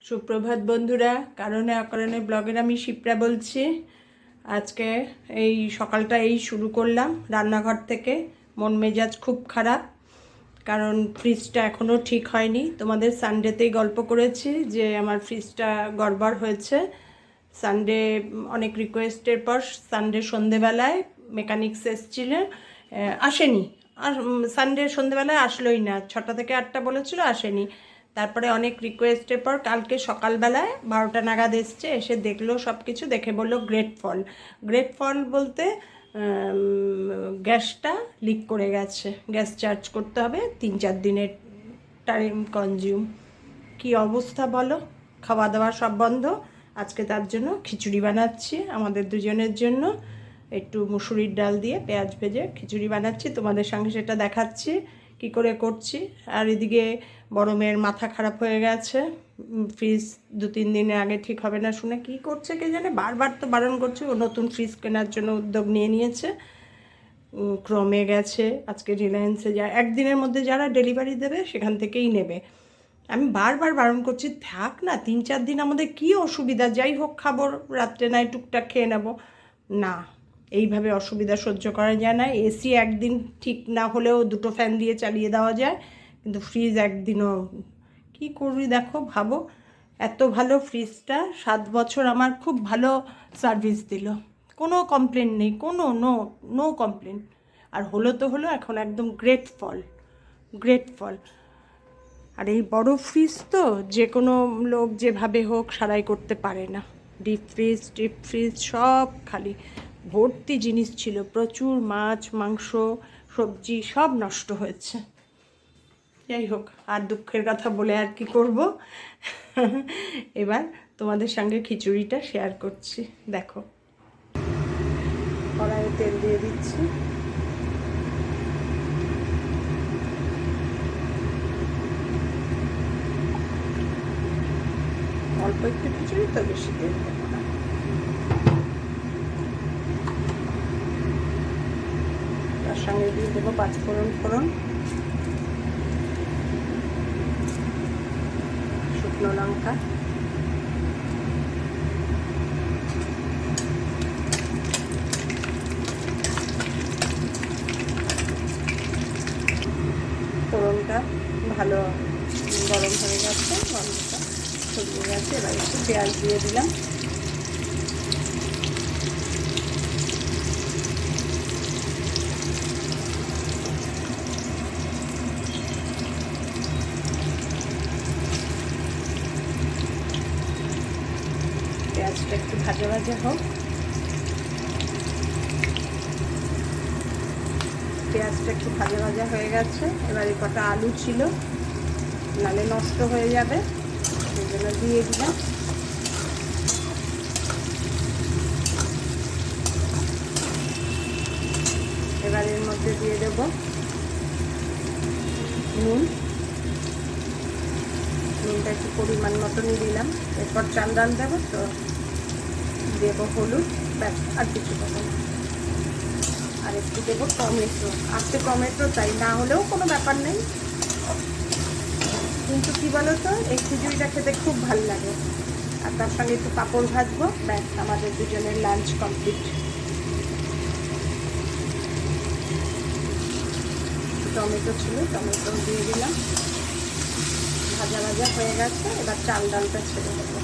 সুপ্রভাত বন্ধুরা, কারণে অকারণে ব্লগের আমি শিপ্রা বলছি। আজকে এই সকালটা শুরু করলাম রান্নাঘর থেকে। মন মেজাজ খুব খারাপ, কারণ ফ্রিজটা এখনও ঠিক হয়নি। তোমাদের সানডেতেই গল্প করেছি যে আমার ফ্রিজটা গড়বড় হয়েছে। সানডে অনেক রিকোয়েস্টের পর সানডে সন্ধেবেলায় মেকানিক্স এসেছিলেন, আসেনি। আর সানডে সন্ধেবেলায় আসলোই না, 6টা থেকে 8টা বলেছিল, আসেনি। তারপরে অনেক রিকোয়েস্টের পর কালকে সকালবেলায় 12টা নাগাদ এসছে, এসে দেখলো সব কিছু, দেখে বললো গ্রেট ফল। গ্রেট ফল বলতে গ্যাসটা লিক করে গেছে, গ্যাস চার্জ করতে হবে 3-4 দিনের টাইম কনজিউম। কি অবস্থা বলো, খাওয়া দাওয়া সব বন্ধ। আজকে তার জন্য খিচুড়ি বানাচ্ছি আমাদের দুজনের জন্য। একটু মুসুরির ডাল দিয়ে পেঁয়াজ ভেজে খিচুড়ি বানাচ্ছি, তোমাদের সঙ্গে সেটা দেখাচ্ছি কি করে করছি। আর এদিকে বড় মেয়ের মাথা খারাপ হয়ে গেছে, ফ্রিজ 2-3 দিনের আগে ঠিক হবে না শুনে কি করছে কে জানে, বারবার তো বারণ করছে। ও নতুন ফ্রিজ কেনার জন্য উদ্যোগ নিয়ে নিয়েছে, ক্রমে গেছে, আজকে রিলায়েন্সে যায়, একদিনের মধ্যে যারা ডেলিভারি দেবে সেখান থেকেই নেবে। আমি বারবার বারণ করছি, থাক না 3-4 দিন, আমাদের কি অসুবিধা, যাই হোক খাবো, রাত্রে নয় টুকটাক খেয়ে নেব। না, এইভাবে অসুবিধা সহ্য করা যায় না। এসি একদিন ঠিক না হলেও 2টো ফ্যান দিয়ে চালিয়ে দেওয়া যায়, কিন্তু ফ্রিজ একদিনও। কি করবি দেখো, ভাবো, এত ভালো ফ্রিজটা 7 বছর আমার খুব ভালো সার্ভিস দিল, কোনো কমপ্লেন নেই, কোনো নো কমপ্লেন। আর হলো তো হলো, এখন একদম গ্রেটফল। আর এই বড় ফ্রিজ তো যে কোনো লোক যেভাবে হোক সারাই করতে পারে না। ডিপ ফ্রিজ সব খালি, ভর্তি জিনিস ছিল, প্রচুর মাছ মাংস সবজি সব নষ্ট হয়েছে। যাই হোক, আর দুঃখের কথা বলে আর কি করব। এবার তোমাদের সঙ্গে খিচুড়িটা শেয়ার করছি, দেখো। কড়াইয়ে তেল দিয়ে দিচ্ছি, অল্প একটু খিচুড়ি তো, বেশি তেল দেবো না। তার সঙ্গে দিয়ে দেবো 5 ফোড়ন, শুকনো লঙ্কা, ফোড়নটা ভালো গরম হয়ে গেছে, গন্ধটা ছড়িয়ে গেছে। এবার একটু পেঁয়াজ দিয়ে দিলাম, পেঁয়াজটা একটু ভাজা হোক। পেঁয়াজটা একটু ভাজা হয়ে গেছে। এবারে কটা আলু ছিল, নালে নষ্ট হয়ে যাবে, সেই জন্য দিয়ে দিলাম। এবার এর মধ্যে দিয়ে দেবো নুনটা একটু পরিমাণ মতনই দিলাম। এরপর চাল ডাল দেবো, তো দেবো হলুদ, ব্যাস, আর কিছু দেবো না। আর একটু দেবো টমেটো, তাই না হলেও কোনো ব্যাপার নেই, কিন্তু কী বলো তো, এই খিচুড়িটা খেতে খুব ভালো লাগে। আর তার সঙ্গে একটু পাঁপড় ভাজবো, ব্যাস, আমাদের দুজনের লাঞ্চ কমপ্লিট। টমেটো ছিল, টমেটো দিয়ে দিলাম, ভাজা হয়ে গেছে। এবার চাল ডালটা ছেড়ে দেবো।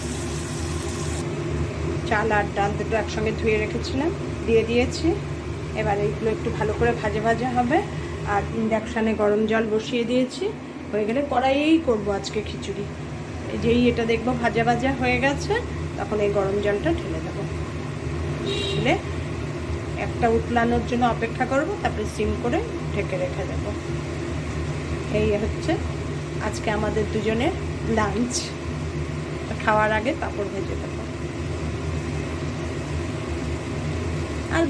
চাল আর ডাল দুটো একসঙ্গে ধুয়ে রেখেছিলাম, দিয়ে দিয়েছি। এবার এইগুলো একটু ভালো করে ভাজা হবে। আর ইন্ডাকশানে গরম জল বসিয়ে দিয়েছি, হয়ে গেলে কড়াইয়েই করবো আজকে খিচুড়ি। যেই এটা দেখবো ভাজা হয়ে গেছে, তখন এই গরম জলটা ঢেলে দেবো। ঢেলে একটা উতলানোর জন্য অপেক্ষা করব, তারপরে সিম করে ঢেকে রেখে দেবো। এই হচ্ছে আজকে আমাদের দুজনের লাঞ্চ। খাওয়ার আগে পাঁপড় ভেজে দেবো। আর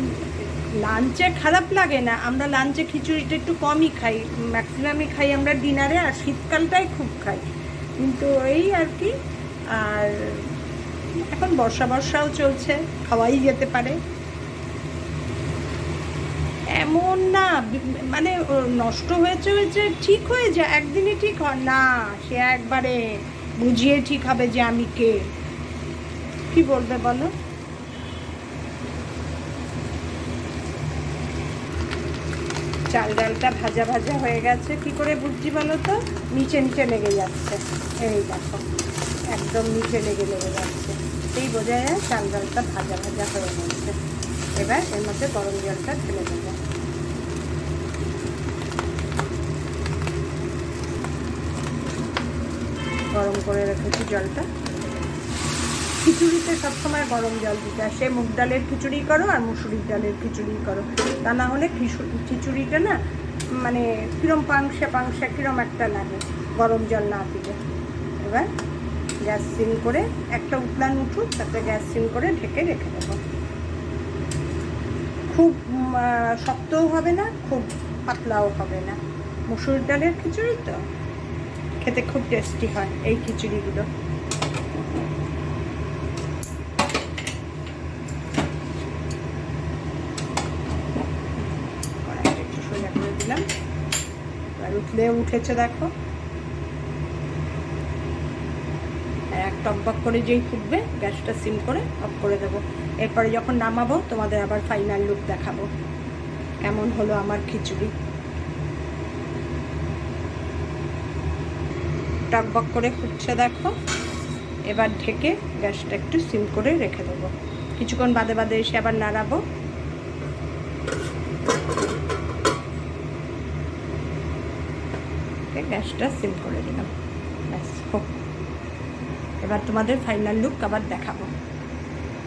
লাঞ্চে খারাপ লাগে না, আমরা লাঞ্চে খিচুড়িটা একটু কমই খাই, ম্যাক্সিমামই খাই আমরা ডিনারে, আর শীতকালটাই খুব খাই, কিন্তু এই আর কি। আর এখন বর্ষাও চলছে, খাওয়াই যেতে পারে, এমন না মানে নষ্ট হয়েছে ঠিক হয়ে যায়, একদিনে ঠিক হয় না, সে একবারে বুঝিয়ে ঠিক হবে যে আমি কে, কি বলবে বলো? চাল ডালটা ভাজা ভাজা হয়ে গেছে। কি করে বুঝছি বলো তো? নিচে নিচে লেগে যাচ্ছে, এই দেখো একদম নিচে লেগে যাচ্ছে, সেই বোঝা যায় চাল ডালটা ভাজা ভাজা হয়ে গেছে। এবার এর মধ্যে গরম জলটা ঢেলে দেবো। গরম করে রেখেছি জলটা। খিচুড়িতে সবসময় গরম জল দিতে হয়, সে মুগ ডালের খিচুড়ি করো আর মুসুরির ডালের খিচুড়ি করো, তা না হলে খিচুড়িটা না মানে কিরম পাংশে পাংশে কিরম একটা লাগে গরম জল না দিলে। এবার গ্যাস সিম করে, একটা উতলান উঠুক, তাতে গ্যাস সিম করে ঢেকে রেখে দেবো। খুব শক্তও হবে না, খুব পাতলাও হবে না। মুসুরির ডালের খিচুড়ি তো খেতে খুব টেস্টি হয় এই খিচুড়িগুলো। একটু সোজা করে দিলাম, এবার উঠলে উঠেছে দেখো। এক টকবক করে যেই ফুটবে গ্যাসটা সিম করে অফ করে দেবো। এরপরে যখন নামাবো তোমাদের আবার ফাইনাল লুক দেখাবো কেমন হলো আমার খিচুড়ি। টকবক করে ফুটছে দেখো। এবার ঢেকে গ্যাসটা একটু সিম করে রেখে দেবো। কিছুক্ষণ বাদে বাদে এসে আবার নাড়াবো। গ্যাসটা সিম করে দিলাম, ব্যাস হোক। এবার তোমাদের ফাইনাল লুক আবার দেখাবো,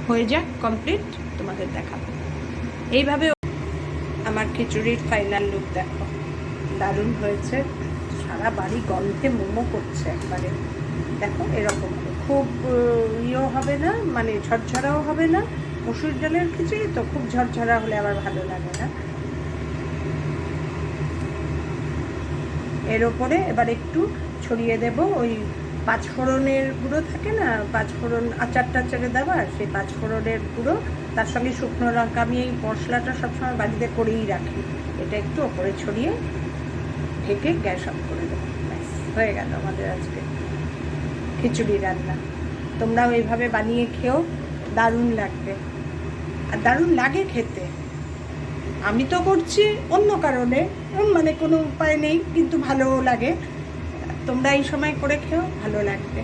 হয়ে যাক কমপ্লিট, তোমাদের দেখাবো। এইভাবে আমার খিচুড়ির ফাইনাল লুক দেখো, দারুণ হয়েছে। সারা বাড়ি গন্ধে মোমো করছে একবারে। দেখো এরকম খুব ইয়েও হবে না, মানে ঝরঝরাও হবে না। মসুর ডালের খিচুড়ি তো খুব ঝরঝরা হলে আবার ভালো লাগে না। এর ওপরে এবার একটু ছড়িয়ে দেব ওই পাঁচফোড়নের গুঁড়ো থাকে না, পাঁচফোড়ন আচার টাচারে দেওয়ার, সেই পাঁচফোড়নের গুঁড়ো, তার সঙ্গে শুকনো লঙ্কা। আমি এই মশলাটা সবসময় বাড়িতে করেই রাখি। এটা একটু ওপরে ছড়িয়ে ঢেকে গ্যাস অফ করে দেবো, ব্যাস হয়ে গেল আমাদের আজকে খিচুড়ি রান্না। তোমরাও এইভাবে বানিয়ে খেও, দারুণ লাগবে। আর দারুণ লাগে খেতে। আমি তো করছি অন্য কারণে, মানে কোনো উপায় নেই, কিন্তু ভালোও লাগে। তোমরা এই সময় করে খেও, ভালো লাগবে।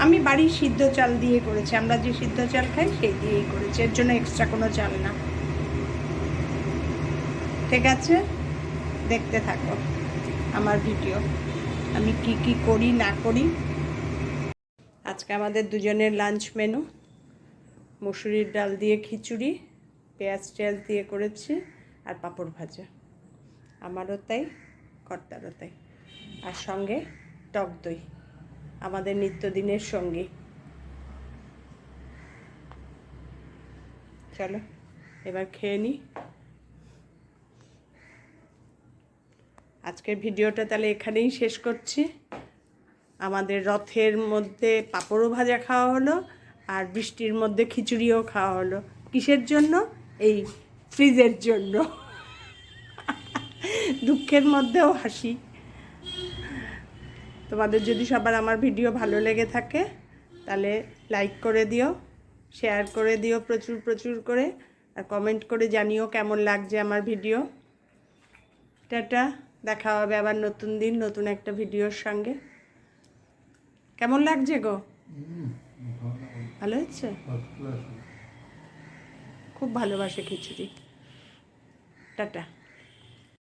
আমি বাড়ির সিদ্ধ চাল দিয়ে করেছি, আমরা যে সিদ্ধ চাল খাই সেই দিয়েই করেছি, এর জন্য এক্সট্রা কোনো চাল না। ঠিক আছে, দেখতে থাকো আমার ভিডিও, আমি কি কি করি না করি। আজকে আমাদের দুজনের লাঞ্চ মেনু মুসুরির ডাল দিয়ে খিচুড়ি, পেঁয়াজ টেয়াজ দিয়ে করেছি, আর পাঁপড় ভাজা। আমারও তাই, কর্তারও তাই, আর সঙ্গে টক দই, আমাদের নিত্যদিনের সঙ্গী। চলো এবার খেয়ে নিই। আজকের ভিডিওটা তাহলে এখানেই শেষ করছি। আমাদের রথের মধ্যে পাঁপড়ও ভাজা খাওয়া হলো, আর বৃষ্টির মধ্যে খিচুড়িও খাওয়া হলো। কিসের জন্য? এই ফ্রিজের জন্য। দুঃখের মধ্যেও হাসি। তোমাদের যদি সবার আমার ভিডিও ভালো লেগে থাকে তাহলে লাইক করে দিও, শেয়ার করে দিও প্রচুর প্রচুর করে, আর কমেন্ট করে জানিও কেমন লাগছে আমার ভিডিও। টাটা, দেখা হবে আবার নতুন দিন নতুন একটা ভিডিওর সঙ্গে। কেমন লাগছে গো? ভালো হচ্ছে, খুব ভালোবাসে খিচুড়ি। টাটা।